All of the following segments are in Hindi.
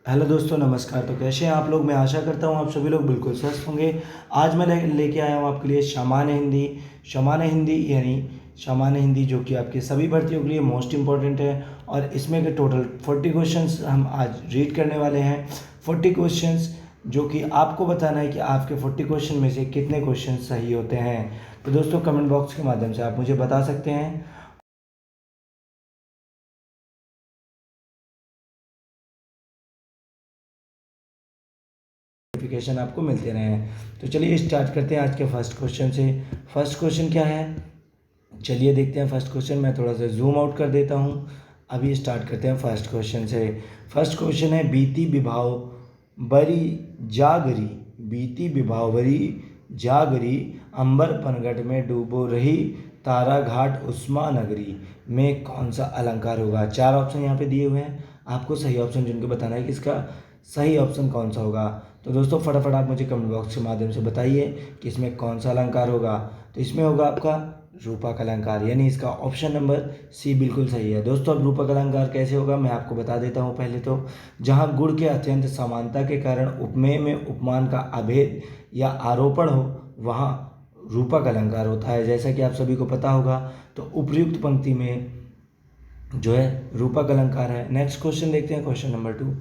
हेलो दोस्तों, नमस्कार। तो कैसे हैं आप लोग? मैं आशा करता हूँ आप सभी लोग बिल्कुल स्वस्थ होंगे। आज मैं लेके आया हूँ आपके लिए सामान्य हिंदी। सामान्य हिंदी जो कि आपके सभी भर्तियों के लिए मोस्ट इम्पॉर्टेंट है। और इसमें के टोटल 40 क्वेश्चंस हम आज रीड करने वाले हैं। 40 क्वेश्चंस जो कि आपको बताना है कि आपके 40 क्वेश्चन में से कितने क्वेश्चन सही होते हैं। तो दोस्तों, कमेंट बॉक्स के माध्यम से आप मुझे बता सकते हैं। नोटिफिकेशन आपको मिलते रहे हैं। तो चलिए स्टार्ट करते हैं आज के फर्स्ट क्वेश्चन से। फर्स्ट क्वेश्चन क्या है, चलिए देखते हैं। फर्स्ट क्वेश्चन मैं थोड़ा सा जूम आउट कर देता हूँ। अभी स्टार्ट करते हैं फर्स्ट क्वेश्चन से। फर्स्ट क्वेश्चन है, बीती विभाव बरी जागरी, बीती विभाव बरी जागरी, अंबर पनघट में डूबो रही, तारा घाट उस्मा नगरी में कौन सा अलंकार होगा। चार ऑप्शन यहाँ पे दिए हुए हैं, आपको सही ऑप्शन चुन के बताना है कि इसका सही ऑप्शन कौन सा होगा। तो दोस्तों फटाफट आप मुझे कमेंट बॉक्स के माध्यम से बताइए कि इसमें कौन सा अलंकार होगा। तो इसमें होगा आपका रूपक अलंकार, यानी इसका ऑप्शन नंबर सी बिल्कुल सही है। दोस्तों अब रूपक अलंकार कैसे होगा मैं आपको बता देता हूँ। पहले तो जहाँ गुण के अत्यंत समानता के कारण उपमेय में उपमान का अभेद या आरोपण हो, वहाँ रूपक अलंकार होता है, जैसा कि आप सभी को पता होगा। तो उपयुक्त पंक्ति में जो है रूपक अलंकार है। नेक्स्ट क्वेश्चन देखते हैं, क्वेश्चन नंबर 2।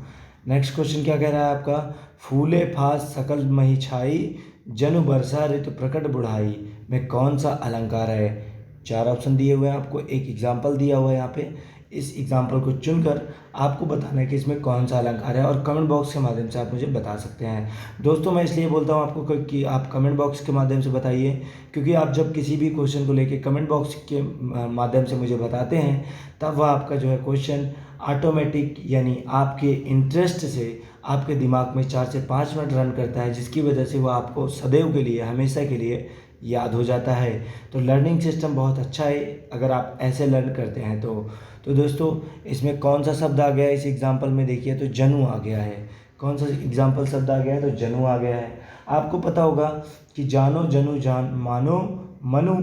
नेक्स्ट क्वेश्चन क्या कह रहा है आपका, फूले फास सकल मही छाई, जनु बरसा ऋतु प्रकट बुढ़ाई में कौन सा अलंकार है। चार ऑप्शन दिए हुए हैं आपको, एक एग्जाम्पल दिया हुआ है यहाँ पे। इस एग्जाम्पल को चुनकर आपको बताना है कि इसमें कौन सा अलंकार है, और कमेंट बॉक्स के माध्यम से आप मुझे बता सकते हैं। दोस्तों मैं इसलिए बोलता हूँ आपको कि आप कमेंट बॉक्स के माध्यम से बताइए, क्योंकि आप जब किसी भी क्वेश्चन को लेके कमेंट बॉक्स के माध्यम से मुझे बताते हैं, तब वह आपका जो है क्वेश्चन ऑटोमेटिक यानी आपके इंटरेस्ट से आपके दिमाग में 4 से 5 मिनट रन करता है, जिसकी वजह से वह आपको सदैव के लिए, हमेशा के लिए याद हो जाता है। तो लर्निंग सिस्टम बहुत अच्छा है अगर आप ऐसे लर्न करते हैं तो दोस्तों इसमें कौन सा शब्द आ गया है इस एग्जाम्पल में, देखिए तो जनु आ गया है। कौन सा एग्जाम्पल शब्द आ गया है, तो जनु आ गया है। आपको पता होगा कि जानो जनु जान मानो मनु,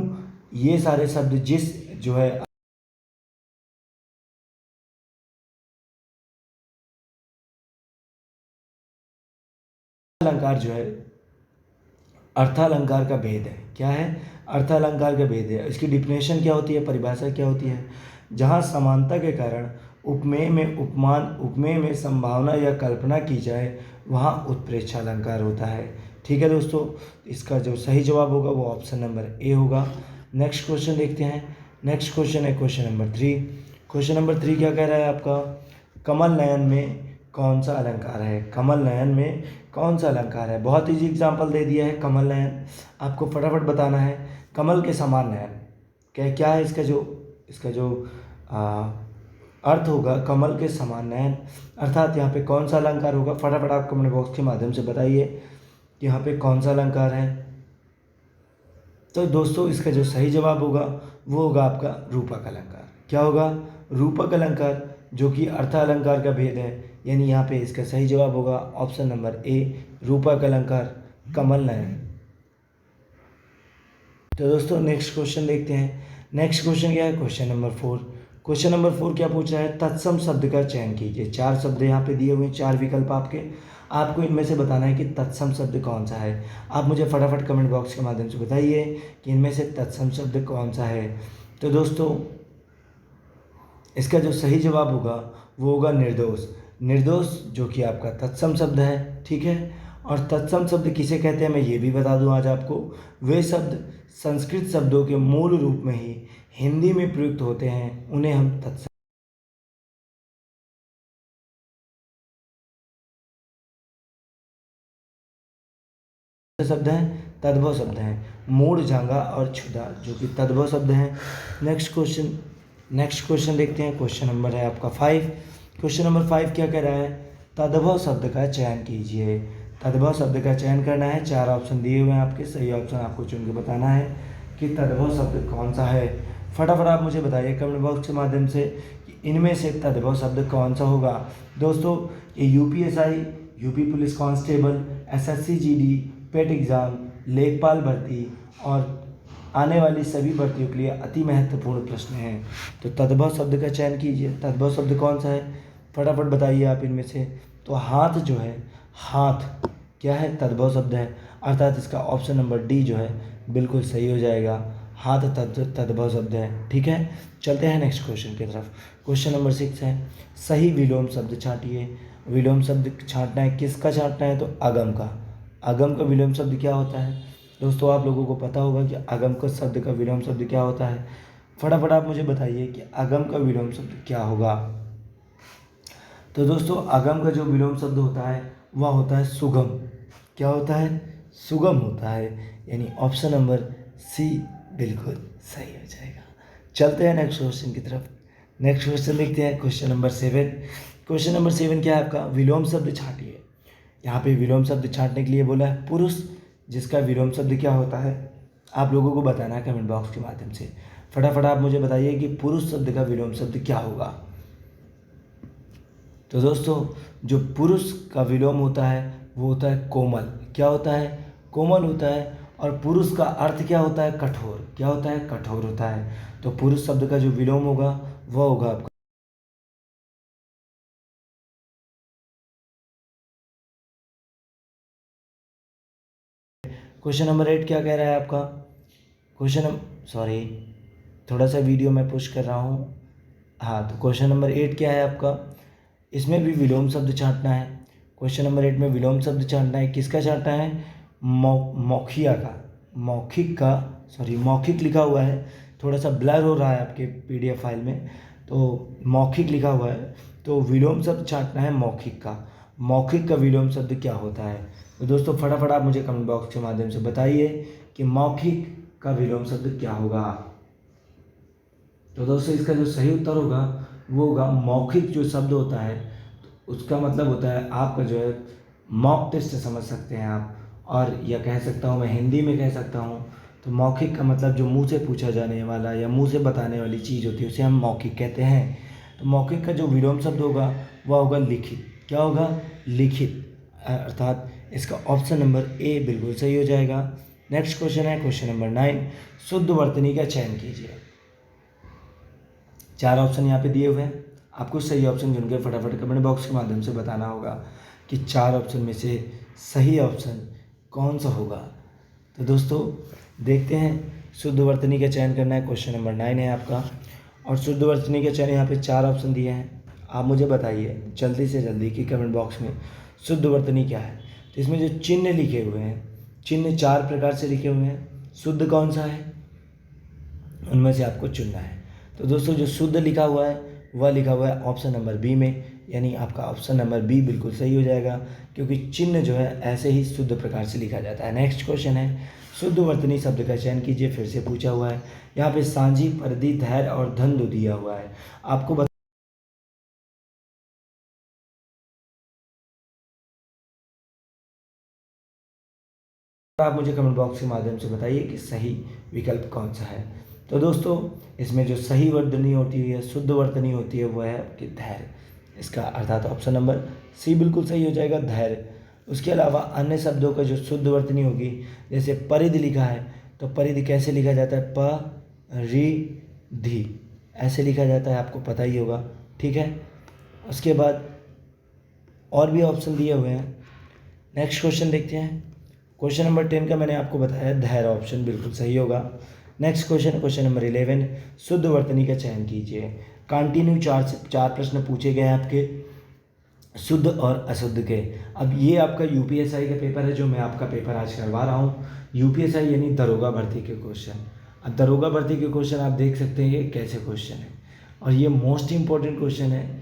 ये सारे शब्द जिस जो है अलंकार जो है अर्थालंकार का भेद है। क्या है, अर्थालंकार का भेद है। इसकी डिफिनेशन क्या होती है, परिभाषा क्या होती है, जहाँ समानता के कारण उपमेय में उपमान, उपमेय में संभावना या कल्पना की जाए, वहाँ उत्प्रेक्षा अलंकार होता है। ठीक है दोस्तों, इसका जो सही जवाब होगा वो ऑप्शन नंबर ए होगा। नेक्स्ट क्वेश्चन देखते हैं। नेक्स्ट क्वेश्चन है क्वेश्चन नंबर 3। क्वेश्चन नंबर 3 क्या कह रहा है आपका, कमल नयन में कौन सा अलंकार है। कमल नयन में कौन सा अलंकार है, बहुत ईजी एग्जाम्पल दे दिया है कमल नयन। आपको फटाफट बताना है, कमल के समान नयन क्या क्या है, इसका जो आ, अर्थ होगा कमल के समान नयन, अर्थात यहाँ पे कौन सा अलंकार होगा। फटाफट आप कमेंट बॉक्स के माध्यम से बताइए कि यहाँ पे कौन सा अलंकार है। तो दोस्तों इसका जो सही जवाब होगा वो होगा आपका रूपक अलंकार। क्या होगा, रूपक अलंकार, जो कि अर्थ अलंकार का भेद है, यानी यहाँ पे इसका सही जवाब होगा ऑप्शन नंबर ए, रूपक अलंकार, कमल नयन। तो दोस्तों नेक्स्ट क्वेश्चन देखते हैं। नेक्स्ट क्वेश्चन क्या है, क्वेश्चन नंबर 4। क्वेश्चन नंबर 4 क्या पूछ रहा है, तत्सम शब्द का चयन कीजिए। 4 शब्द यहाँ पे दिए हुए हैं, 4 विकल्प आपके, आपको इनमें से बताना है कि तत्सम शब्द कौन सा है। आप मुझे फटाफट कमेंट बॉक्स के माध्यम से बताइए कि इनमें से तत्सम शब्द कौन सा है। तो दोस्तों इसका जो सही जवाब होगा वो होगा निर्दोष। निर्दोष जो कि आपका तत्सम शब्द है, ठीक है। और तत्सम शब्द किसे कहते हैं मैं ये भी बता दूं आज आपको। वे शब्द संस्कृत शब्दों के मूल रूप में ही हिंदी में प्रयुक्त होते हैं, उन्हें हम तत्सम शब्द हैं, तद्भव शब्द हैं। मूढ़, झांगा और क्षुधा जो कि तद्भव शब्द हैं। नेक्स्ट क्वेश्चन देखते हैं। क्वेश्चन नंबर है आपका 5। क्वेश्चन नंबर 5 क्या कह रहा है, तद्भव शब्द का चयन कीजिए। तद्भव शब्द का चयन करना है, 4 ऑप्शन दिए हुए हैं आपके, सही ऑप्शन आपको चुन के बताना है कि तद्भव शब्द कौन सा है। फटाफट आप मुझे बताइए कमेंट बॉक्स के माध्यम से कि इनमें से तद्भव शब्द कौन सा होगा। दोस्तों ये UPSI, UP police constable, SSC GD, PET exam, लेखपाल भर्ती और आने वाली सभी भर्तियों के लिए अति महत्वपूर्ण प्रश्न हैं। तो तद्भव शब्द का चयन कीजिए, तद्भव शब्द कौन सा है, फटाफट बताइए आप इनमें से। तो हाथ जो है, हाथ क्या है, तद्भव शब्द है, अर्थात इसका ऑप्शन नंबर डी जो है बिल्कुल सही हो जाएगा। हाथ तद्भव शब्द है। ठीक है, चलते हैं नेक्स्ट क्वेश्चन की तरफ। क्वेश्चन नंबर 6 है, सही विलोम शब्द छांटिए। विलोम शब्द छांटना है, किसका छांटना है, तो अगम का। अगम का विलोम शब्द क्या होता है दोस्तों, आप लोगों को पता होगा कि अगम का शब्द का विलोम शब्द क्या होता है। फटाफट आप मुझे बताइए कि अगम का विलोम शब्द क्या होगा। तो दोस्तों अगम का जो विलोम शब्द होता है वह होता है सुगम। क्या होता है, सुगम होता है, यानी ऑप्शन नंबर सी बिल्कुल सही हो जाएगा। चलते हैं नेक्स्ट क्वेश्चन की तरफ। नेक्स्ट क्वेश्चन देखते हैं, क्वेश्चन नंबर 7। क्वेश्चन नंबर 7 क्या है आपका, विलोम शब्द छांटिए। यहाँ पे विलोम शब्द छांटने के लिए बोला है पुरुष, जिसका विलोम शब्द क्या होता है आप लोगों को बताना है कमेंट बॉक्स के माध्यम से। फटाफट आप मुझे बताइए कि पुरुष शब्द का विलोम शब्द क्या होगा। तो दोस्तों जो पुरुष का विलोम होता है वो होता है कोमल। क्या होता है, कोमल होता है। और पुरुष का अर्थ क्या होता है, कठोर। क्या होता है, कठोर होता है। तो पुरुष शब्द का जो विलोम होगा वह होगा आपका क्वेश्चन नंबर 8 क्या कह रहा है आपका, सॉरी थोड़ा सा वीडियो मैं पुश कर रहा हूँ। हाँ, तो क्वेश्चन नंबर 8 क्या है आपका, इसमें भी विलोम शब्द छांटना है। क्वेश्चन नंबर 8 में विलोम शब्द छांटना है, किसका छांटना है, मौखिया का, मौखिक का, सॉरी मौखिक लिखा हुआ है, थोड़ा सा ब्लर हो रहा है आपके पीडीएफ फाइल में, तो मौखिक लिखा हुआ है, तो विलोम शब्द छांटना है मौखिक का। मौखिक का विलोम शब्द क्या होता है, तो दोस्तों फटाफट आप मुझे कमेंट बॉक्स के माध्यम से बताइए कि मौखिक का विलोम शब्द क्या होगा। तो दोस्तों इसका जो सही उत्तर होगा वो होगा मौखिक। जो शब्द होता है तो उसका मतलब होता है आपका जो है मॉक टेस्ट समझ सकते हैं आप, और या कह सकता हूँ मैं हिंदी में कह सकता हूँ तो मौखिक का मतलब जो मुंह से पूछा जाने वाला या मुंह से बताने वाली चीज़ होती है उसे हम मौखिक कहते हैं। तो मौखिक का जो विलोम शब्द होगा वह होगा लिखित। क्या होगा, लिखित, अर्थात इसका ऑप्शन नंबर ए बिल्कुल सही हो जाएगा। नेक्स्ट क्वेश्चन है क्वेश्चन नंबर 9, शुद्ध वर्तनी का चयन कीजिए। 4 ऑप्शन यहाँ पे दिए हुए हैं, आपको सही ऑप्शन चुन के फटाफट कमेंट बॉक्स के माध्यम से बताना होगा कि 4 ऑप्शन में से सही ऑप्शन कौन सा होगा। तो दोस्तों देखते हैं, शुद्ध वर्तनी का चयन करना है, क्वेश्चन नंबर 9 है आपका, और शुद्ध वर्तनी का चयन यहाँ पे 4 ऑप्शन दिए हैं। आप मुझे बताइए जल्दी से जल्दी कि कमेंट बॉक्स में शुद्ध वर्तनी क्या है। तो इसमें जो चिन्ह लिखे हुए हैं, चिन्ह 4 प्रकार से लिखे हुए हैं, शुद्ध कौन सा है उनमें से आपको चुनना है। तो दोस्तों जो शुद्ध लिखा हुआ है वह लिखा हुआ है ऑप्शन नंबर बी में, यानी आपका ऑप्शन नंबर बी बिल्कुल सही हो जाएगा, क्योंकि चिन्ह जो है ऐसे ही शुद्ध प्रकार से लिखा जाता है। नेक्स्ट क्वेश्चन है, शुद्ध वर्तनी शब्द का चयन कीजिए। फिर से पूछा हुआ है, यहाँ पे सांझी, परिधि, धैर्य और धंधु दिया हुआ है। आपको आप मुझे कमेंट बॉक्स के माध्यम से बताइए कि सही विकल्प कौन सा है। तो दोस्तों इसमें जो सही वर्तनी होती है, शुद्ध वर्तनी होती है, वह है कि धैर्य। इसका अर्थात ऑप्शन नंबर सी बिल्कुल सही हो जाएगा, धैर्य। उसके अलावा अन्य शब्दों का जो शुद्ध वर्तनी होगी, जैसे परिधि लिखा है तो परिधि कैसे लिखा जाता है, प रि धी, ऐसे लिखा जाता है, आपको पता ही होगा। ठीक है, उसके बाद और भी ऑप्शन दिए हुए हैं। नेक्स्ट क्वेश्चन देखते हैं, क्वेश्चन नंबर 10 का मैंने आपको बताया धैर्य ऑप्शन बिल्कुल सही होगा। नेक्स्ट क्वेश्चन, क्वेश्चन नंबर 11, शुद्ध वर्तनी का चयन कीजिए। कंटिन्यू 4 प्रश्न पूछे गए हैं आपके शुद्ध और अशुद्ध के। अब ये आपका यूपीएसआई का पेपर है जो मैं आपका पेपर आज करवा रहा हूँ। यूपीएसआई यानी दरोगा भर्ती के क्वेश्चन। अब दरोगा भर्ती के क्वेश्चन आप देख सकते हैं ये कैसे क्वेश्चन है, और ये मोस्ट इंपॉर्टेंट क्वेश्चन है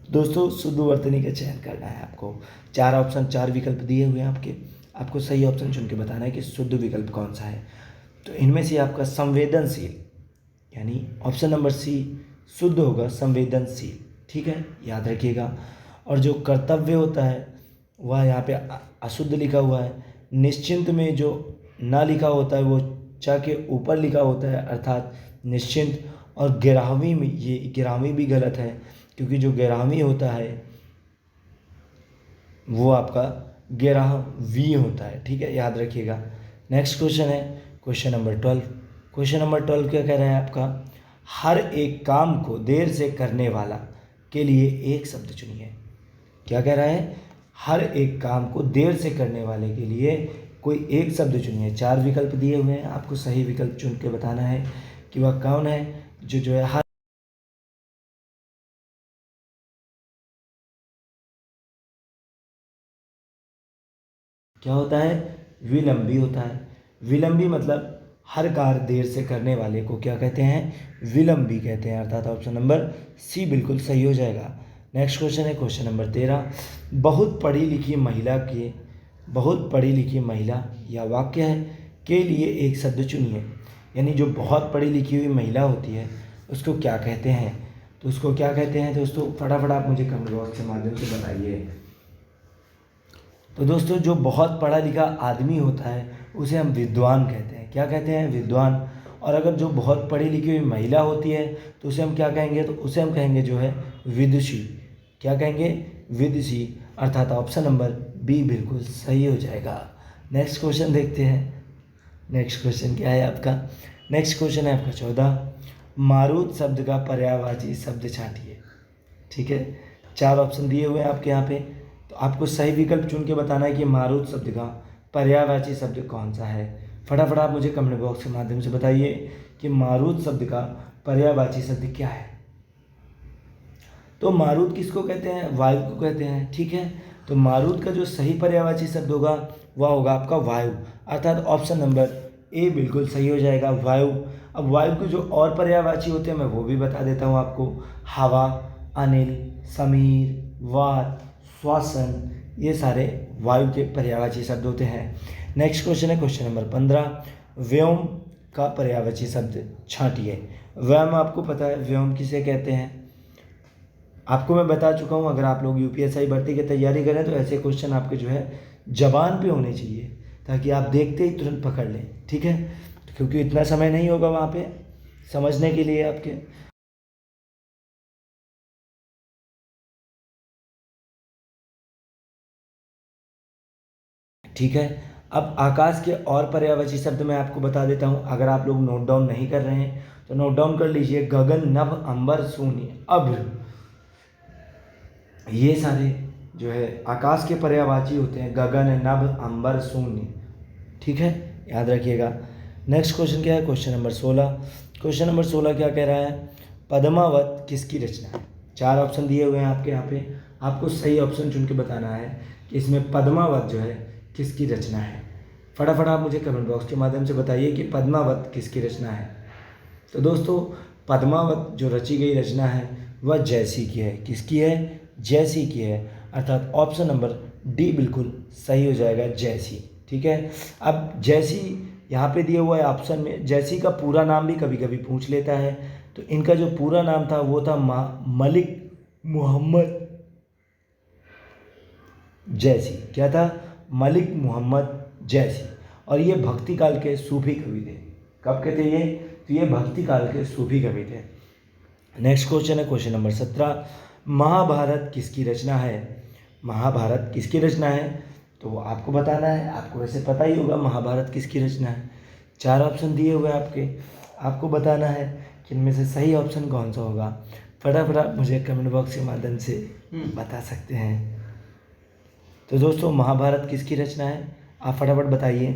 दोस्तों। शुद्ध वर्तनी का चयन करना है आपको। 4 ऑप्शन, 4 विकल्प दिए हुए हैं आपको सही ऑप्शन चुन के बताना है कि शुद्ध विकल्प कौन सा है। तो इनमें से आपका संवेदनशील, यानी ऑप्शन नंबर सी शुद्ध होगा, संवेदनशील। ठीक है, याद रखिएगा। और जो कर्तव्य होता है वह यहाँ पे अशुद्ध लिखा हुआ है। निश्चिंत में जो ना लिखा होता है वो च के ऊपर लिखा होता है, अर्थात निश्चिंत। और गिरावी में, ये गिरावी भी गलत है, क्योंकि जो गिरावी होता है वो आपका गिरावी होता है। ठीक है, याद रखिएगा। नेक्स्ट क्वेश्चन है क्वेश्चन नंबर 12। क्वेश्चन नंबर 12 क्या कह रहा है आपका, हर एक काम को देर से करने वाला के लिए एक शब्द चुनिए। क्या कह रहा है? हर एक काम को देर से करने वाले के लिए कोई एक शब्द चुनिए। 4 विकल्प दिए हुए हैं, आपको सही विकल्प चुन के बताना है कि वह कौन है जो है हर क्या होता है? विलंबी होता है। विलंबी मतलब हर कार्य देर से करने वाले को क्या कहते हैं? विलंबी कहते हैं। अर्थात ऑप्शन नंबर सी बिल्कुल सही हो जाएगा। नेक्स्ट क्वेश्चन है क्वेश्चन नंबर 13। बहुत पढ़ी लिखी महिला या वाक्य है के लिए एक शब्द चुनिए। यानी जो बहुत पढ़ी लिखी हुई महिला होती है उसको क्या कहते हैं? तो उसको क्या कहते हैं दोस्तों? फटाफट आप मुझे कमेंट बॉक्स के माध्यम से बताइए। तो दोस्तों जो बहुत पढ़ा लिखा आदमी होता है उसे हम विद्वान कहते हैं। क्या कहते हैं? विद्वान। और अगर जो बहुत पढ़ी लिखी हुई महिला होती है तो उसे हम क्या कहेंगे? तो उसे हम कहेंगे जो है विदुषी। क्या कहेंगे? विदुषी। अर्थात ऑप्शन नंबर बी बिल्कुल सही हो जाएगा। नेक्स्ट क्वेश्चन देखते हैं। नेक्स्ट क्वेश्चन क्या है आपका? नेक्स्ट क्वेश्चन है आपका 14। मारुत शब्द का पर्यायवाची शब्द छांटिए। ठीक है, 4 ऑप्शन दिए हुए हैं आपके यहाँ पे, तो आपको सही विकल्प चुन के बताना है कि मारुत शब्द का पर्यायवाची शब्द कौन सा है। फटाफट आप मुझे कमेंट बॉक्स के माध्यम से बताइए कि मारुत शब्द का पर्यायवाची शब्द क्या है। तो मारुत किसको कहते हैं? वायु को कहते हैं। ठीक है, तो मारुत का जो सही पर्यायवाची शब्द होगा वह होगा आपका वायु। अर्थात ऑप्शन नंबर ए बिल्कुल सही हो जाएगा, वायु। अब वायु के जो और पर्यायवाची होते हैं मैं वो भी बता देता हूँ आपको। हवा, अनिल, समीर, वात, श्वासन, ये सारे वायु के पर्यायवाची शब्द होते हैं। नेक्स्ट क्वेश्चन है क्वेश्चन नंबर 15। व्योम का पर्यायवाची शब्द छांटिए। व्योम आपको पता है, व्योम किसे कहते हैं? आपको मैं बता चुका हूँ। अगर आप लोग यूपीएससी भर्ती की तैयारी करें तो ऐसे क्वेश्चन आपके जो है जबान पे होने चाहिए ताकि आप देखते ही तुरंत पकड़ लें। ठीक है, क्योंकि इतना समय नहीं होगा वहाँ पे समझने के लिए आपके। ठीक है, अब आकाश के और पर्यायवाची शब्द मैं आपको बता देता हूँ। अगर आप लोग नोट डाउन नहीं कर रहे हैं तो नोट डाउन कर लीजिए। गगन, नभ, अंबर, शून्य, अभ्र, ये सारे जो है आकाश के पर्यायवाची होते हैं। गगन, नभ, अंबर, शून्य। ठीक है, याद रखिएगा। नेक्स्ट क्वेश्चन क्या है? Question number 16। क्वेश्चन नंबर 16 क्या कह रहा है? पद्मावत किसकी रचना है? 4 ऑप्शन दिए हुए हैं आपके यहाँ पे, आपको सही ऑप्शन चुन के बताना है कि इसमें पद्मावत जो है किसकी रचना है। फटाफट आप मुझे कमेंट बॉक्स के माध्यम से बताइए कि पद्मावत किसकी रचना है। तो दोस्तों पद्मावत जो रची गई रचना है वह जयसी की है। किसकी है? जयसी की है। अर्थात ऑप्शन नंबर डी बिल्कुल सही हो जाएगा, जयसी। ठीक है, अब जयसी यहाँ पे दिया हुआ है ऑप्शन में। जयसी का पूरा नाम भी कभी कभी पूछ लेता है, तो इनका जो पूरा नाम था वो था मलिक मोहम्मद जयसी। क्या था? मलिक मोहम्मद जयसी। और ये भक्ति काल के सूफी कवि थे। कब के थे ये? तो ये भक्ति काल के सूफी कवि थे। नेक्स्ट क्वेश्चन है क्वेश्चन नंबर 17। महाभारत किसकी रचना है? महाभारत किसकी रचना है? तो आपको बताना है। आपको वैसे पता ही होगा महाभारत किसकी रचना है। 4 ऑप्शन दिए हुए हैं आपके, आपको बताना है कि इनमें से सही ऑप्शन कौन सा होगा। फटाफट आप मुझे कमेंट बॉक्स के माध्यम से बता सकते हैं। तो दोस्तों महाभारत किसकी रचना है? आप फटाफट बताइए।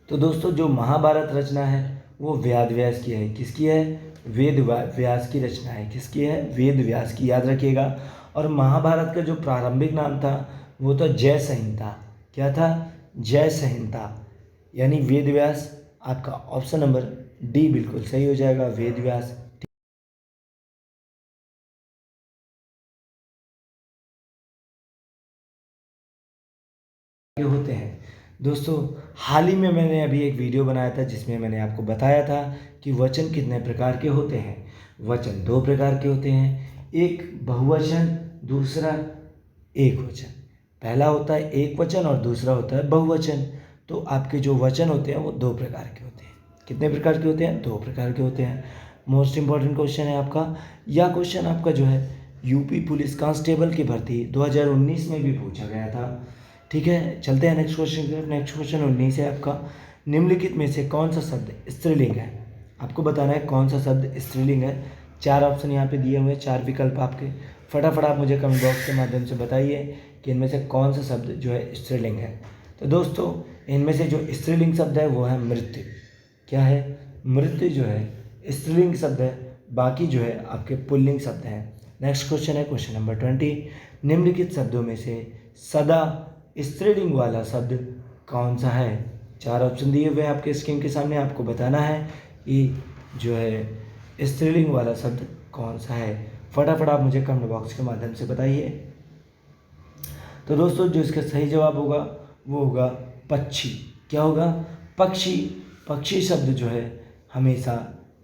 तो दोस्तों जो महाभारत रचना है वो वेद व्यास की है। किसकी है? वेद व्यास की रचना है। किसकी है? वेद व्यास की, याद रखिएगा। और महाभारत का जो प्रारंभिक नाम था वो था जय संहिता। क्या था? जय संहिता, यानी वेद व्यास। आपका ऑप्शन नंबर डी बिल्कुल सही हो जाएगा, वेद व्यास होते हैं। दोस्तों हाल ही में मैंने अभी एक वीडियो बनाया था जिसमें मैंने आपको बताया था कि वचन कितने प्रकार के होते हैं। वचन 2 प्रकार के होते हैं, एक बहुवचन, दूसरा एक वचन। पहला होता है एक वचन और दूसरा होता है बहुवचन। तो आपके जो वचन होते हैं वो 2 प्रकार के होते हैं। कितने प्रकार के होते हैं? 2 प्रकार के होते हैं। मोस्ट इंपॉर्टेंट क्वेश्चन है आपका। यह क्वेश्चन आपका जो है यूपी पुलिस कांस्टेबल की भर्ती 2019 में भी पूछा गया था। ठीक है, चलते हैं नेक्स्ट क्वेश्चन की तरफ। नेक्स्ट क्वेश्चन 19 है आपका। निम्नलिखित में से कौन सा शब्द स्त्रीलिंग है? आपको बताना है कौन सा शब्द स्त्रीलिंग है। 4 ऑप्शन यहाँ पे दिए हुए हैं, 4 विकल्प आपके। फटाफट आप मुझे कमेंट बॉक्स के माध्यम से बताइए कि इनमें से कौन सा शब्द जो है स्त्रीलिंग है। तो दोस्तों इनमें से जो स्त्रीलिंग शब्द है वो है मृत्यु। क्या है? मृत्यु जो है स्त्रीलिंग शब्द है, बाकी जो है आपके पुल्लिंग शब्द हैं। नेक्स्ट क्वेश्चन है क्वेश्चन नंबर 20। निम्नलिखित शब्दों में से सदा स्त्रीलिंग वाला शब्द कौन सा है? 4 ऑप्शन दिए हुए हैं आपके स्क्रीन के सामने, आपको बताना है कि जो है स्त्रीलिंग वाला शब्द कौन सा है। फटाफट आप मुझे कमेंट बॉक्स के माध्यम से बताइए। तो दोस्तों जो इसका सही जवाब होगा वो होगा पक्षी। क्या होगा? पक्षी। पक्षी शब्द जो है हमेशा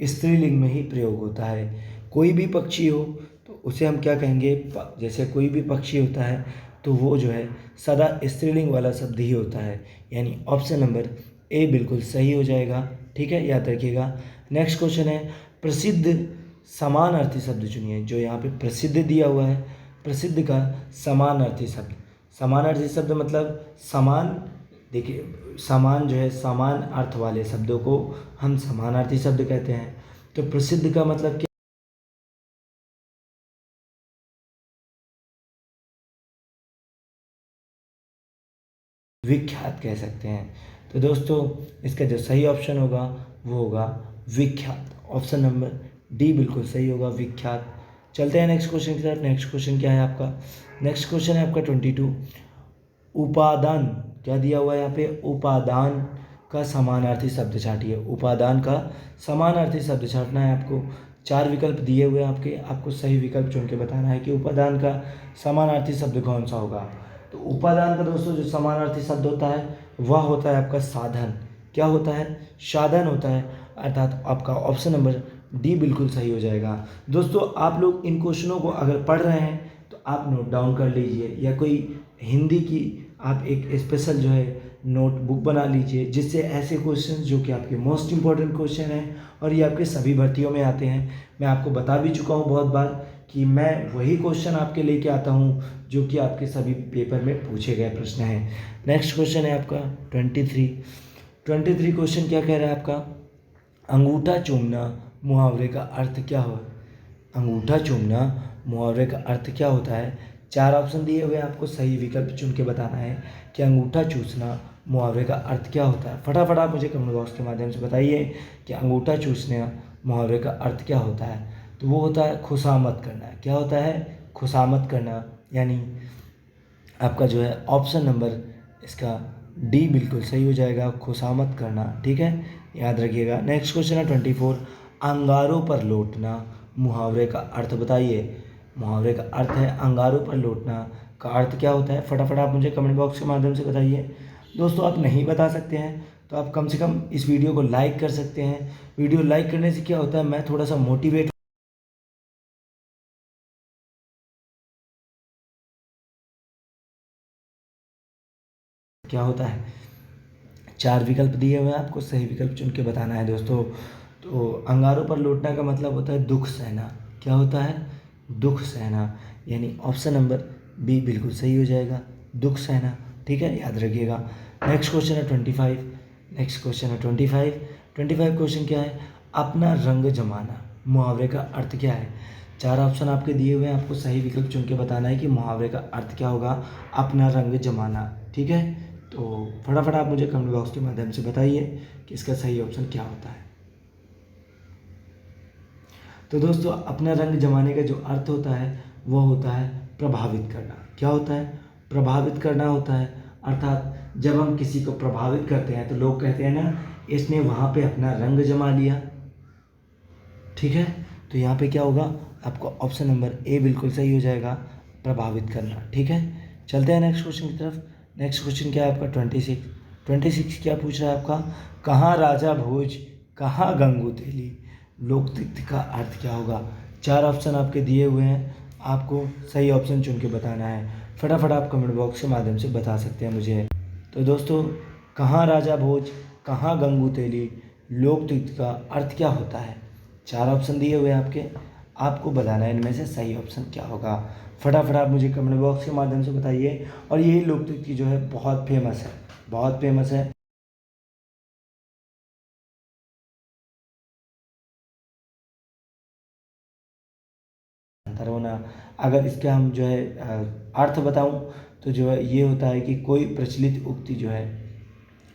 स्त्रीलिंग में ही प्रयोग होता है। कोई भी पक्षी हो तो उसे हम क्या कहेंगे? जैसे कोई भी पक्षी होता है तो वो जो है सदा स्त्रीलिंग वाला शब्द ही होता है, यानी ऑप्शन नंबर ए बिल्कुल सही हो जाएगा। ठीक है, याद रखिएगा। नेक्स्ट क्वेश्चन है प्रसिद्ध समानार्थी शब्द चुनिए। जो यहाँ पे प्रसिद्ध दिया हुआ है, प्रसिद्ध का समानार्थी शब्द। समानार्थी शब्द मतलब समान, देखिए समान जो है समान अर्थ वाले शब्दों को हम समानार्थी शब्द कहते हैं। तो प्रसिद्ध का मतलब क्या? विख्यात कह सकते हैं। तो दोस्तों इसका जो सही ऑप्शन होगा वो होगा विख्यात। ऑप्शन नंबर डी बिल्कुल सही होगा, विख्यात। चलते हैं नेक्स्ट क्वेश्चन की तरफ। नेक्स्ट क्वेश्चन क्या है आपका? नेक्स्ट क्वेश्चन है आपका 22। उपादान क्या दिया हुआ है यहाँ पे? उपादान का समानार्थी शब्द छाटिए। उपादान का समानार्थी शब्द छाटना है आपको। 4 विकल्प दिए हुए हैं आपके, आपको सही विकल्प चुन के बताना है कि उपादान का समानार्थी शब्द कौन सा होगा। तो उपादान का दोस्तों जो समानार्थी शब्द होता है वह होता है आपका साधन। क्या होता है? साधन होता है, अर्थात आपका ऑप्शन नंबर डी बिल्कुल सही हो जाएगा। दोस्तों आप लोग इन क्वेश्चनों को अगर पढ़ रहे हैं तो आप नोट डाउन कर लीजिए, या कोई हिंदी की आप एक स्पेशल जो है नोटबुक बना लीजिए, जिससे ऐसे क्वेश्चन जो कि आपके मोस्ट इंपॉर्टेंट क्वेश्चन हैं और ये आपके सभी भर्तियों में आते हैं। मैं आपको बता भी चुका हूँ बहुत बार कि मैं वही क्वेश्चन आपके लेके आता हूँ जो कि आपके सभी पेपर में पूछे गए प्रश्न हैं। नेक्स्ट क्वेश्चन है आपका 23 क्वेश्चन क्या कह रहा है आपका? अंगूठा चूमना मुहावरे का अर्थ क्या हो? अंगूठा चूमना मुहावरे का अर्थ क्या होता है? 4 ऑप्शन दिए हुए हैं, आपको सही विकल्प चुन के बताना है कि अंगूठा चूसना मुहावरे का अर्थ क्या होता है। फटाफट आप मुझे कमेंट बॉक्स के माध्यम से बताइए कि अंगूठा चूसना मुहावरे का अर्थ क्या होता है। तो वो होता है खुशामद करना। क्या होता है? खुशामद करना, यानी आपका जो है ऑप्शन नंबर इसका डी बिल्कुल सही हो जाएगा, खुशामद करना। ठीक है, याद रखिएगा। नेक्स्ट क्वेश्चन है 24। अंगारों पर लौटना मुहावरे का अर्थ बताइए। मुहावरे का अर्थ है अंगारों पर लौटना का अर्थ क्या होता है? फटाफट आप मुझे कमेंट बॉक्स के माध्यम से बताइए। दोस्तों आप नहीं बता सकते हैं तो आप कम से कम इस वीडियो को लाइक कर सकते हैं। वीडियो लाइक करने से क्या होता है, मैं थोड़ा सा मोटिवेट क्या होता है। 4 विकल्प दिए हुए हैं, आपको सही विकल्प चुन के बताना है दोस्तों। तो अंगारों पर लौटना का मतलब होता है दुख सहना। क्या होता है? दुख सहना, यानी ऑप्शन नंबर बी बिल्कुल सही हो जाएगा, दुख सहना। ठीक है, याद रखिएगा। नेक्स्ट क्वेश्चन है 25। नेक्स्ट क्वेश्चन है 25 क्वेश्चन क्या है? अपना रंग जमाना मुहावरे का अर्थ क्या है? 4 ऑप्शन आपके दिए हुए हैं, आपको सही विकल्प चुन के बताना है कि मुहावरे का अर्थ क्या होगा अपना रंग जमाना। ठीक है, तो फटाफट आप मुझे कमेंट बॉक्स के माध्यम से बताइए कि इसका सही ऑप्शन क्या होता है। तो दोस्तों अपना रंग जमाने का जो अर्थ होता है वो होता है प्रभावित करना। क्या होता है? प्रभावित करना होता है, अर्थात जब हम किसी को प्रभावित करते हैं तो लोग कहते हैं ना इसने वहाँ पे अपना रंग जमा लिया। ठीक है, तो यहाँ पे क्या होगा, आपको ऑप्शन नंबर ए बिल्कुल सही हो जाएगा, प्रभावित करना। ठीक है, चलते हैं नेक्स्ट क्वेश्चन की तरफ। नेक्स्ट क्वेश्चन क्या है आपका 26 क्या पूछ रहा है आपका? कहाँ राजा भोज कहाँ गंगू तेली लोकतृप्ति का अर्थ क्या होगा? 4 ऑप्शन आपके दिए हुए हैं, आपको सही ऑप्शन चुन के बताना है। फटाफट आप कमेंट बॉक्स के माध्यम से बता सकते हैं मुझे। तो दोस्तों कहाँ राजा भोज कहाँ गंगू तेली लोकतृप्ति का अर्थ क्या होता है? 4 ऑप्शन दिए हुए हैं आपके, आपको बताना है इनमें से सही ऑप्शन क्या होगा। फटाफट आप मुझे कमेंट बॉक्स के माध्यम से बताइए। और यही लोकतृप्ति जो है बहुत फेमस है, बहुत फेमस है। शांत होना। अगर इसका हम जो है अर्थ बताऊं तो जो है ये होता है कि कोई प्रचलित उक्ति जो है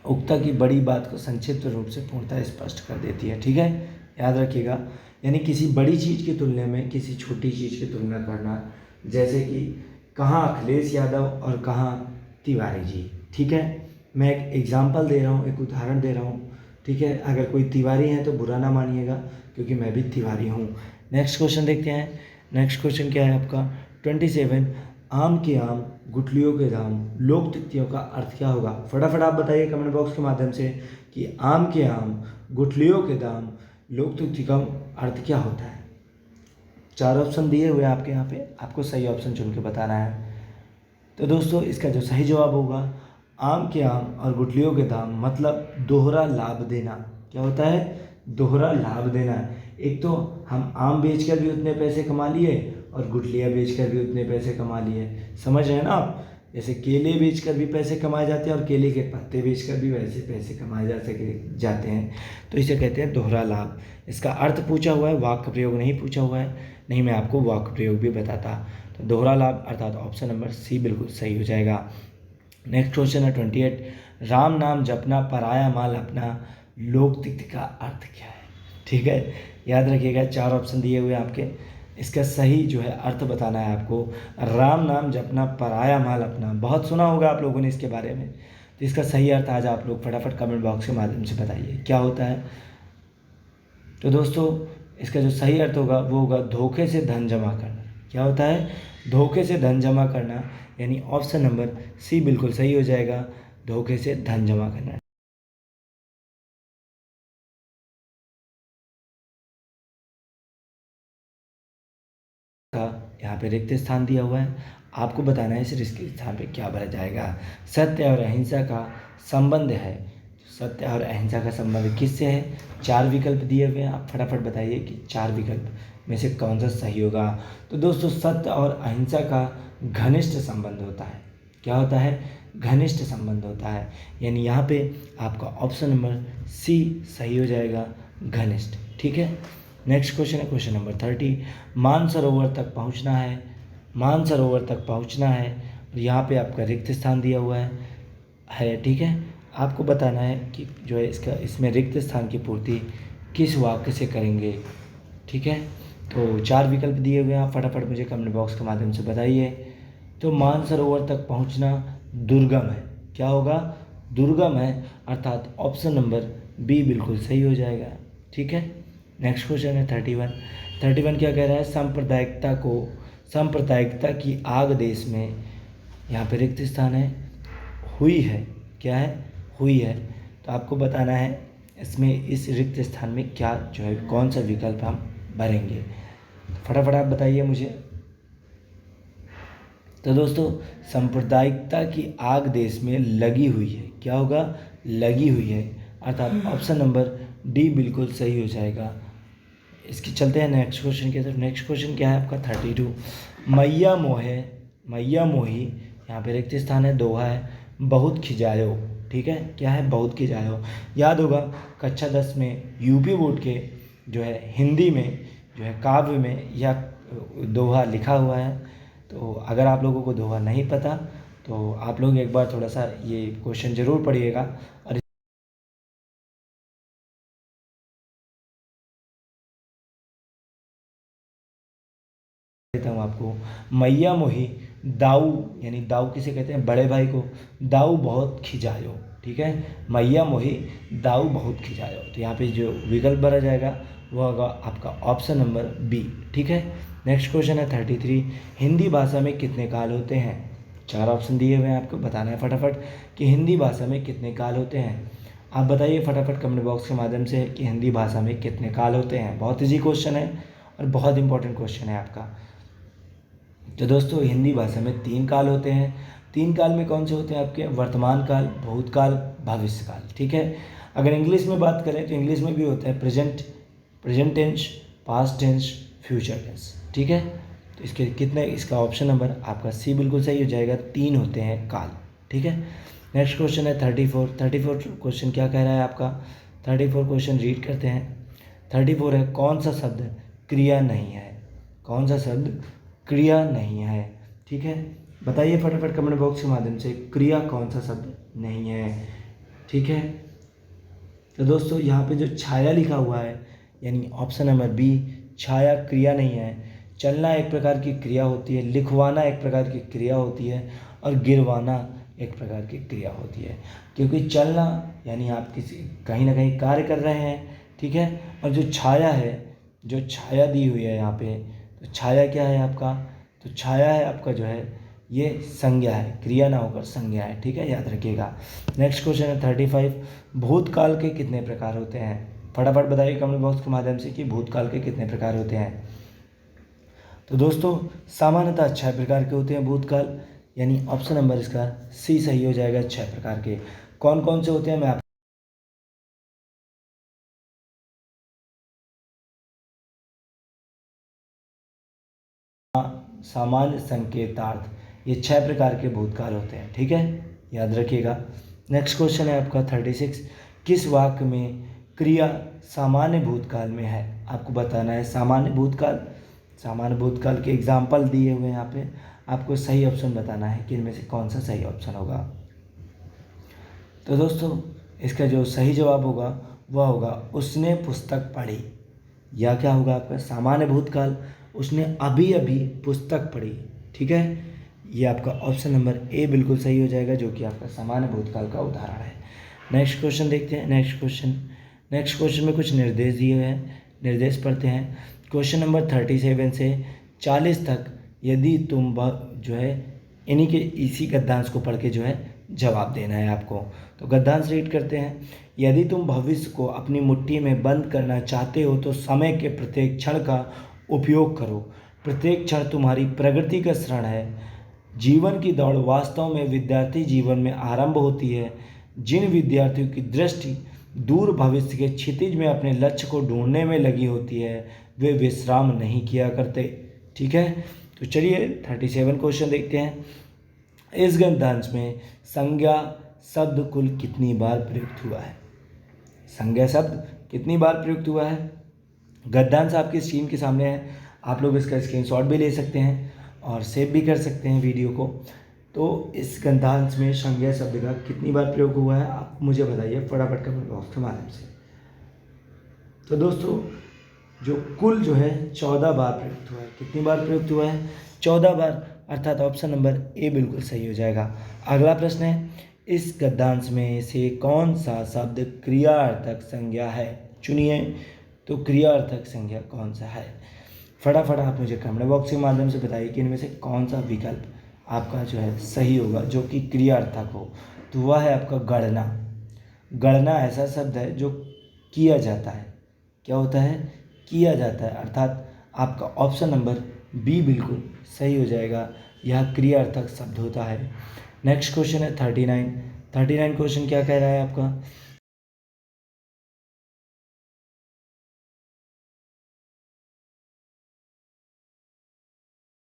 उक्ता की बड़ी बात को संक्षिप्त रूप से पूर्णतः स्पष्ट कर देती है। ठीक है, याद रखिएगा। यानी किसी बड़ी चीज़ की तुलना में किसी छोटी चीज़ की तुलना करना, जैसे कि कहाँ अखिलेश यादव और कहाँ तिवारी जी। ठीक है, मैं एक एग्जाम्पल दे रहा हूँ, एक उदाहरण दे रहा हूँ। ठीक है, अगर कोई तिवारी है तो बुरा ना मानिएगा, क्योंकि मैं भी तिवारी हूँ। नेक्स्ट क्वेश्चन देखते हैं। नेक्स्ट क्वेश्चन क्या है आपका 27, आम के आम गुठलियों के दाम लोकतुक्तियों का अर्थ क्या होगा। फटाफट आप बताइए कमेंट बॉक्स के माध्यम से कि आम के आम गुठलियों के दाम लोकतुक्ति का अर्थ क्या होता है। 4 ऑप्शन दिए हुए हैं आपके यहाँ पे, आपको सही ऑप्शन चुन के बताना है। तो दोस्तों इसका जो सही जवाब होगा, आम के आम और गुठलियों के दाम मतलब दोहरा लाभ देना। क्या होता है, दोहरा लाभ देना। एक तो हम आम बेचकर भी उतने पैसे कमा लिए और गुठलियाँ बेचकर भी उतने पैसे कमा लिए। समझ रहे हैं ना आप, जैसे केले बेचकर भी पैसे कमाए जाते हैं और केले के पत्ते बेचकर भी वैसे पैसे कमाए जाते हैं। तो इसे कहते हैं दोहरा लाभ। इसका अर्थ पूछा हुआ है, वाक्य प्रयोग नहीं पूछा हुआ है, नहीं मैं आपको वाक्य प्रयोग भी बताता। तो दोहरा लाभ अर्थात ऑप्शन नंबर सी बिल्कुल सही हो जाएगा। नेक्स्ट क्वेश्चन है 28, राम नाम जपना पराया माल अपना लोकतुक्ति का अर्थ क्या है। ठीक है, याद रखिएगा 4 ऑप्शन दिए हुए आपके, इसका सही जो है अर्थ बताना है आपको। राम नाम जपना पराया माल अपना, बहुत सुना होगा आप लोगों ने इसके बारे में। तो इसका सही अर्थ आज आप लोग फटाफट कमेंट बॉक्स के माध्यम से बताइए क्या होता है। तो दोस्तों इसका जो सही अर्थ होगा वो होगा धोखे से धन जमा करना। क्या होता है, धोखे से धन जमा करना, यानी ऑप्शन नंबर सी बिल्कुल सही हो जाएगा, धोखे से धन जमा करना। यहाँ पे रिक्त स्थान दिया हुआ है, आपको बताना है इस रिक्त स्थान पे क्या भरा जाएगा। सत्य और अहिंसा का संबंध है, सत्य और अहिंसा का संबंध किससे है। 4 विकल्प दिए हुए हैं, आप फटाफट बताइए कि 4 विकल्प में से कौन सा सही होगा। तो दोस्तों सत्य और अहिंसा का घनिष्ठ संबंध होता है। क्या होता है, घनिष्ठ संबंध होता है, यानी यहाँ पे आपका ऑप्शन नंबर सी सही हो जाएगा, घनिष्ठ। ठीक है, नेक्स्ट क्वेश्चन है क्वेश्चन नंबर 30, मानसरोवर तक पहुँचना है, मानसरोवर तक पहुँचना है और यहाँ पे आपका रिक्त स्थान दिया हुआ है। ठीक है, आपको बताना है कि जो है इसमें रिक्त स्थान की पूर्ति किस वाक्य से करेंगे। ठीक है, तो 4 विकल्प दिए हुए हैं, आप फटाफट मुझे कमेंट बॉक्स के माध्यम से बताइए। तो मानसरोवर तक पहुंचना दुर्गम है। क्या होगा, दुर्गम है, अर्थात ऑप्शन नंबर बी बिल्कुल सही हो जाएगा। ठीक है, नेक्स्ट क्वेश्चन है 31 क्या कह रहा है, सांप्रदायिकता की आग देश में, यहाँ पे रिक्त स्थान है, हुई है। क्या है, हुई है। तो आपको बताना है इसमें इस रिक्त स्थान में क्या जो है कौन सा विकल्प हम भरेंगे। फटाफट आप बताइए मुझे। तो दोस्तों सांप्रदायिकता की आग देश में लगी हुई है। क्या होगा, लगी हुई है, अर्थात ऑप्शन नंबर डी बिल्कुल सही हो जाएगा। इसके चलते हैं नेक्स्ट क्वेश्चन की तरफ। नेक्स्ट क्वेश्चन क्या है आपका 32, मैया मोही, यहाँ पे रिक्त स्थान है, दोहा है, बहुत खिजायो। ठीक है, क्या है, बहुत खिजायो। याद होगा कक्षा 10 में यूपी बोर्ड के जो है हिंदी में जो है काव्य में यह दोहा लिखा हुआ है। तो अगर आप लोगों को दोहा नहीं पता तो आप लोग एक बार थोड़ा सा ये क्वेश्चन ज़रूर पढ़िएगा। और देता हूँ आपको, मैया मोही दाऊ, यानी दाऊ किसे कहते हैं, बड़े भाई को, दाऊ बहुत खिजायो। ठीक है, मैया मोही दाऊ बहुत खिजायो। तो यहाँ पे जो विकल्प भरा जाएगा वो होगा आपका ऑप्शन नंबर बी। ठीक है, नेक्स्ट क्वेश्चन है 33, हिंदी भाषा में कितने काल होते हैं। 4 ऑप्शन दिए हुए हैं, आपको बताना है फटाफट कि हिंदी भाषा में कितने काल होते हैं। आप बताइए फटाफट कमेंट बॉक्स के माध्यम से कि हिंदी भाषा में कितने काल होते हैं। बहुत ईजी क्वेश्चन है और बहुत इंपॉर्टेंट क्वेश्चन है आपका। तो दोस्तों हिंदी भाषा में 3 काल होते हैं। 3 काल में कौन से होते हैं आपके, वर्तमान काल, भूतकाल, भविष्य काल। ठीक है, अगर इंग्लिश में बात करें तो इंग्लिश में भी होता है present tense, past tense, future tense. ठीक है, तो इसके कितने, इसका ऑप्शन नंबर आपका सी बिल्कुल सही हो जाएगा, 3 होते हैं काल। ठीक है, नेक्स्ट क्वेश्चन है 34 क्वेश्चन क्या कह रहा है आपका, 34 क्वेश्चन रीड करते हैं। 34 है, कौन सा शब्द क्रिया नहीं है, कौन सा शब्द क्रिया नहीं है? ठीक है, बताइए फटाफट कमेंट बॉक्स के माध्यम से, क्रिया कौन सा शब्द नहीं है? ठीक है, तो दोस्तों यहाँ पे जो छाया लिखा हुआ है यानी ऑप्शन नंबर बी, छाया क्रिया नहीं है। चलना एक प्रकार की क्रिया होती है, लिखवाना एक प्रकार की क्रिया होती है, और गिरवाना एक प्रकार की क्रिया होती है। क्योंकि चलना यानी आप किसी कहीं ना कहीं कार्य कर रहे हैं, ठीक है, और जो छाया है, जो छाया दी हुई है यहाँ पे, तो छाया क्या है आपका? तो छाया है आपका जो है ये संज्ञा है, क्रिया ना होकर संज्ञा है। ठीक है, याद रखिएगा। नेक्स्ट क्वेश्चन है 35, भूतकाल के कितने प्रकार होते हैं? फटाफट बताइए कमेंट बॉक्स के माध्यम से कि भूतकाल के कितने प्रकार होते हैं। तो दोस्तों सामान्यतः 6 प्रकार के होते हैं भूतकाल, यानी ऑप्शन नंबर इसका सी सही हो जाएगा। 6 प्रकार के कौन कौन से होते हैं मैं आप सामान्य संकेतार्थ, ये 6 प्रकार के भूतकाल होते हैं। ठीक है, याद रखिएगा। नेक्स्ट क्वेश्चन है आपका 36, किस वाक्य में क्रिया सामान्य भूतकाल में है? आपको बताना है सामान्य भूतकाल। सामान्य भूतकाल के एग्जाम्पल दिए हुए हैं यहाँ पे, आपको सही ऑप्शन बताना है कि इनमें से कौन सा सही ऑप्शन होगा। तो दोस्तों इसका जो सही जवाब होगा वह होगा उसने पुस्तक पढ़ी, या क्या होगा आपका सामान्य भूतकाल, उसने अभी अभी पुस्तक पढ़ी। ठीक है, ये आपका ऑप्शन नंबर ए बिल्कुल सही हो जाएगा, जो कि आपका सामान्य भूतकाल का उदाहरण है। नेक्स्ट क्वेश्चन देखते हैं। नेक्स्ट क्वेश्चन में कुछ निर्देश दिए हुए हैं, निर्देश पढ़ते हैं। क्वेश्चन नंबर 37 से 40 तक यदि तुम जो है इन्हीं के इसी गद्यांश को पढ़ के जो है जवाब देना है आपको। तो गद्यांश रीड करते हैं। यदि तुम भविष्य को अपनी मुट्ठी में बंद करना चाहते हो तो समय के प्रत्येक क्षण का उपयोग करो। प्रत्येक क्षण तुम्हारी प्रगति का क्षण है। जीवन की दौड़ वास्तव में विद्यार्थी जीवन में आरंभ होती है। जिन विद्यार्थियों की दृष्टि दूर भविष्य के क्षितिज में अपने लक्ष्य को ढूंढने में लगी होती है वे विश्राम नहीं किया करते। ठीक है, तो चलिए 37 क्वेश्चन देखते हैं। इस गद्यांश में संज्ञा शब्द कुल कितनी बार प्रयुक्त हुआ है? संज्ञा शब्द कितनी बार प्रयुक्त हुआ है? गद्यांश आपकी स्क्रीन के सामने है, आप लोग इसका स्क्रीनशॉट भी ले सकते हैं और सेव भी कर सकते हैं वीडियो को। तो इस गद्यांश में संज्ञा शब्द का कितनी बार प्रयोग हुआ है आप मुझे बताइए फटाफट कमेंट बॉक्स के माध्यम से। तो दोस्तों जो कुल जो है 14 बार प्रयुक्त हुआ है। कितनी बार प्रयुक्त हुआ है? 14 बार, अर्थात ऑप्शन नंबर ए बिल्कुल सही हो जाएगा। अगला प्रश्न है, इस गद्यांश में से कौन सा शब्द क्रियार्थक संज्ञा है? चुनिए, तो क्रियार्थक संज्ञा कौन सा है? फटाफट आप मुझे कमेंट बॉक्स के माध्यम से बताइए कि इनमें से कौन सा विकल्प आपका जो है सही होगा जो कि क्रियार्थक हो। तो वह है आपका गणना। गणना ऐसा शब्द है जो किया जाता है। क्या होता है? किया जाता है, अर्थात आपका ऑप्शन नंबर बी बिल्कुल सही हो जाएगा, यह क्रियार्थक शब्द होता है। नेक्स्ट क्वेश्चन है 39 क्वेश्चन क्या कह रहा है आपका?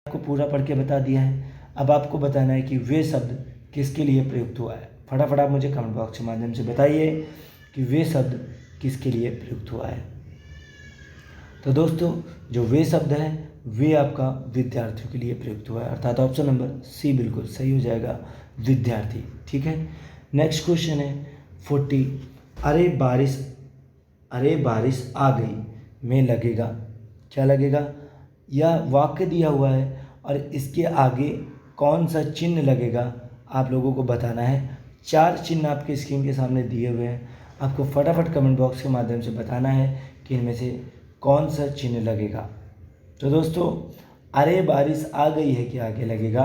आपको पूरा पढ़ के बता दिया है, अब आपको बताना है कि वे शब्द किसके लिए प्रयुक्त हुआ है। फटाफट आप मुझे कमेंट बॉक्स के माध्यम से बताइए कि वे शब्द किसके लिए प्रयुक्त हुआ है। तो दोस्तों जो वे शब्द है वे आपका विद्यार्थियों के लिए प्रयुक्त हुआ है, अर्थात ऑप्शन नंबर सी बिल्कुल सही हो जाएगा, विद्यार्थी। ठीक है, नेक्स्ट क्वेश्चन है 40, अरे बारिश आ गई में लगेगा, क्या लगेगा? यह वाक्य दिया हुआ है और इसके आगे कौन सा चिन्ह लगेगा आप लोगों को बताना है। 4 चिन्ह आपके स्क्रीन के सामने दिए हुए हैं, आपको फटाफट कमेंट बॉक्स के माध्यम से बताना है कि इनमें से कौन सा चिन्ह लगेगा। तो दोस्तों अरे बारिश आ गई है के आगे लगेगा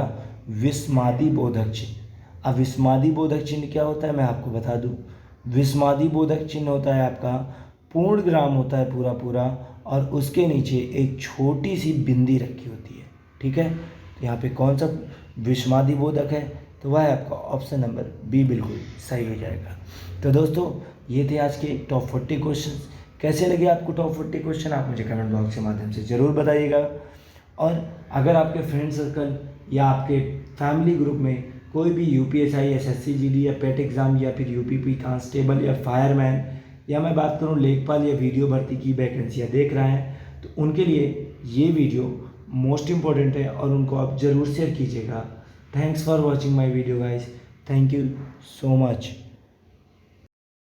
विस्मादी बोधक चिन्ह। अब विस्मादी बोधक चिन्ह क्या होता है मैं आपको बता दूं। विस्मादी बोधक चिन्ह होता है आपका पूर्ण विराम होता है पूरा और उसके नीचे एक छोटी सी बिंदी रखी होती है। ठीक है, तो यहाँ पे कौन सा विस्मादी बोधक है? तो वह है आपका ऑप्शन नंबर बी बिल्कुल सही हो जाएगा। तो दोस्तों ये थे आज के टॉप 40 क्वेश्चन। कैसे लगे आपको टॉप 40 क्वेश्चन आप मुझे कमेंट बॉक्स के माध्यम से ज़रूर बताइएगा। और अगर आपके फ्रेंड सर्कल या आपके फैमिली ग्रुप में कोई भी यूपीएसआई, एसएससी, जीडी या पेट एग्ज़ाम या फिर यूपीपी कांस्टेबल या फायरमैन या मैं बात करूं लेखपाल या वीडियो भर्ती की वैकेंसियाँ देख रहा है तो उनके लिए ये वीडियो मोस्ट इम्पॉर्टेंट है और उनको आप ज़रूर शेयर कीजिएगा। Thanks for watching my video guys, thank you so much.